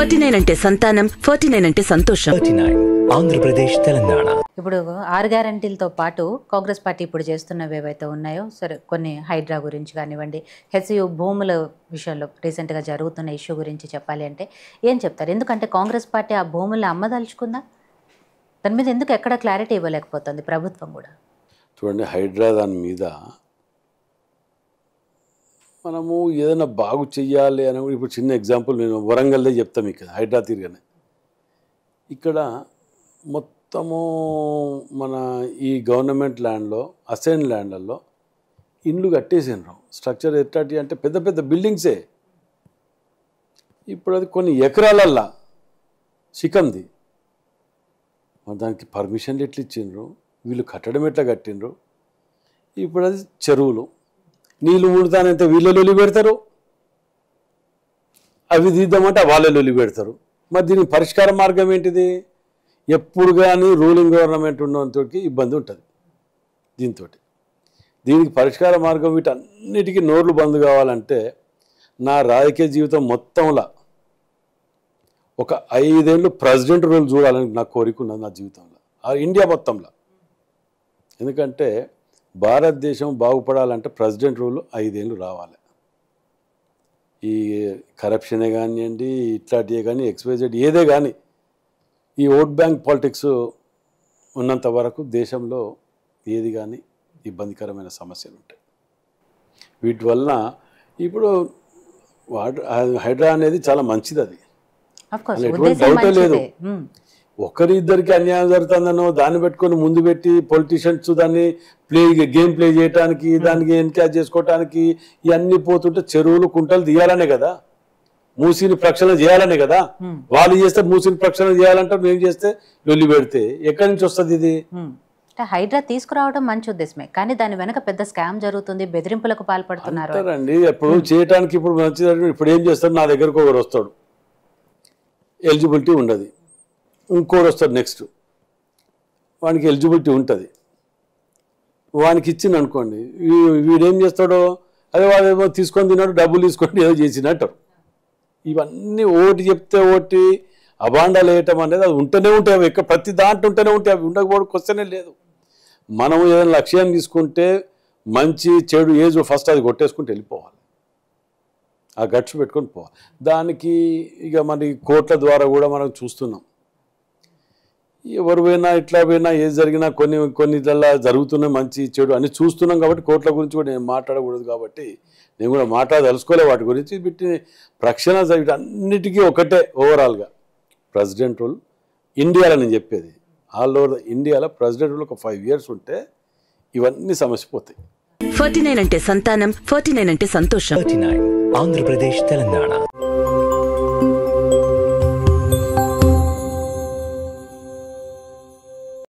49 అంటే సంతానం, 49 అంటే సంతోషం. 39 ఆంధ్రప్రదేశ్ తెలంగాణ. ఇప్పుడు 6 గ్యారంటీలతో పాటు కాంగ్రెస్ పార్టీ ఇప్పుడు చేస్తున్నవి ఏవైతే ఉన్నాయో సరే కొన్ని హైడ్రా గురించి కానివ్వండి, హెచ్సియు భూముల విషయంలో రీసెంట్గా జరుగుతున్న ఇష్యూ గురించి చెప్పాలి అంటే ఏం చెప్తారు? ఎందుకంటే కాంగ్రెస్ పార్టీ ఆ భూములను అమ్మదలుచుకుందా? దాని మీద ఎందుకు ఎక్కడ క్లారిటీ ఇవ్వలేకపోతుంది ప్రభుత్వం కూడా? చూడండి, హైడ్రా దాని మీద మనము ఏదైనా బాగు చెయ్యాలి అని ఇప్పుడు చిన్న ఎగ్జాంపుల్ నేను వరంగల్దే చెప్తాను మీకు. హైడ్రా తిరగనే ఇక్కడ మొత్తము మన ఈ గవర్నమెంట్ ల్యాండ్లో అసైన్ ల్యాండ్లలో ఇండ్లు కట్టేసినారు. స్ట్రక్చర్ ఎట్లాంటి అంటే పెద్ద పెద్ద బిల్డింగ్సే. ఇప్పుడు అది కొన్ని ఎకరాలల్లా సికంది. దానికి పర్మిషన్లు ఎట్లా ఇచ్చిండ్రు, వీళ్ళు కట్టడం ఎట్లా కట్టిండ్రు. ఇప్పుడు అది చెరువులు, నీళ్ళు ముడతానంటే వీళ్ళ లొలి పెడతారు, అవి తీద్దామంటే వాళ్ళ లొలి పెడతారు. మరి దీనికి పరిష్కార మార్గం ఏంటిది? ఎప్పుడు కానీ రూలింగ్ గవర్నమెంట్ ఉన్నంతకి ఇబ్బంది ఉంటుంది. దీనికి పరిష్కార మార్గం వీటన్నిటికీ నోర్లు బంద్ కావాలంటే నా రాజకీయ జీవితం మొత్తంలో ఒక 5 ఏళ్ళు ప్రెసిడెంట్ రోల్ చూడాలని నాకు కోరిక ఉన్నది నా జీవితంలో, ఇండియా మొత్తంలో. ఎందుకంటే భారతదేశం బాగుపడాలంటే ప్రెసిడెంట్ రూల్ 5 ఏళ్ళు రావాలి. ఈ కరప్షనే కానివ్వండి, ఇట్లాంటివే కానీ, ఎక్స్వైజెడ్ ఏదే కానీ, ఈ ఓట్ బ్యాంక్ పాలిటిక్స్ ఉన్నంత వరకు దేశంలో ఏది కానీ ఇబ్బందికరమైన సమస్యలు ఉంటాయి. వీటి వలన ఇప్పుడు హైడ్రా అనేది చాలా మంచిది, అది ఎటువంటి డౌటే లేదు. ఒకరిద్దరికి అన్యాయం జరుగుతుందనో దాన్ని పెట్టుకొని ముందు పెట్టి పొలిటీషియన్స్ దాన్ని గేమ్ ప్లే చేయడానికి, దానికి ఎన్కరేజ్ చేసుకోవటానికి ఇవన్నీ పోతుంటే చెరువులు కుంటలు తీయాలనే కదా, మూసిని ప్రక్షాళన చేయాలనే కదా. వాళ్ళు చేస్తే మూసిని ప్రక్షాళన చేయాలంటారు, నేను చేస్తే లొల్లి పెడితే ఎక్కడి నుంచి వస్తుంది ఇది? హైడ్రా తీసుకురావడం మంచి ఉద్దేశమే, కానీ దాని వెనక పెద్ద స్కామ్ జరుగుతుంది, బెదిరింపులకు పాల్పడుతున్నారు అండి. ఎప్పుడు చేయడానికి ఇప్పుడు మంచిది. ఇప్పుడు ఏం చేస్తారు, నా దగ్గరకు ఒకరు వస్తాడు, ఎలిజిబిలిటీ ఉండదు, ఇంకోటి వస్తాడు నెక్స్ట్, వానికి ఎలిజిబిలిటీ ఉంటుంది, వానికి ఇచ్చింది అనుకోండి, వీడేం చేస్తాడో అదే వాడేమో తీసుకొని తిన్నాడు, డబ్బులు తీసుకొని ఏదో చేసినట్టు. ఇవన్నీ ఓటి చెప్తే ఓటి అబాండాలు వేయటం అనేది అది ఉంటూనే ఉంటాయి. అవి ఎక్కడ ప్రతి దాంట్లో ఉంటూనే ఉంటాయి, అవి ఉండకపోవడం క్వశ్చనే లేదు. మనము ఏదైనా లక్ష్యం తీసుకుంటే మంచి చెడు ఏజ్ ఫస్ట్ అది కొట్టేసుకుంటూ వెళ్ళిపోవాలి, ఆ గట్స్ పెట్టుకొని పోవాలి. దానికి ఇక మరి కోర్టుల ద్వారా కూడా మనం చూస్తున్నాం. ఎవరు పోయినా ఇట్లా పోయినా ఏది జరిగినా కొన్ని ఇట్లా జరుగుతున్నాయి, మంచి చెడు అని చూస్తున్నాం. కాబట్టి కోర్టుల గురించి కూడా నేను మాట్లాడకూడదు, కాబట్టి నేను కూడా మాట్లాడదలుచుకోలే వాటి గురించి. వీటి రక్షణ అన్నిటికీ ఒకటే ఓవరాల్గా ప్రెసిడెంట్ రూల్ ఇండియాలో. నేను చెప్పేది ఆల్ ఓవర్ ఇండియాలో ప్రెసిడెంట్ రూల్ ఒక 5 years ఉంటే ఇవన్నీ సమస్య పోతాయి. 49 అంటే సంతానం, 49 అంటే సంతోషం. 39 ఆంధ్రప్రదేశ్ తెలంగాణ.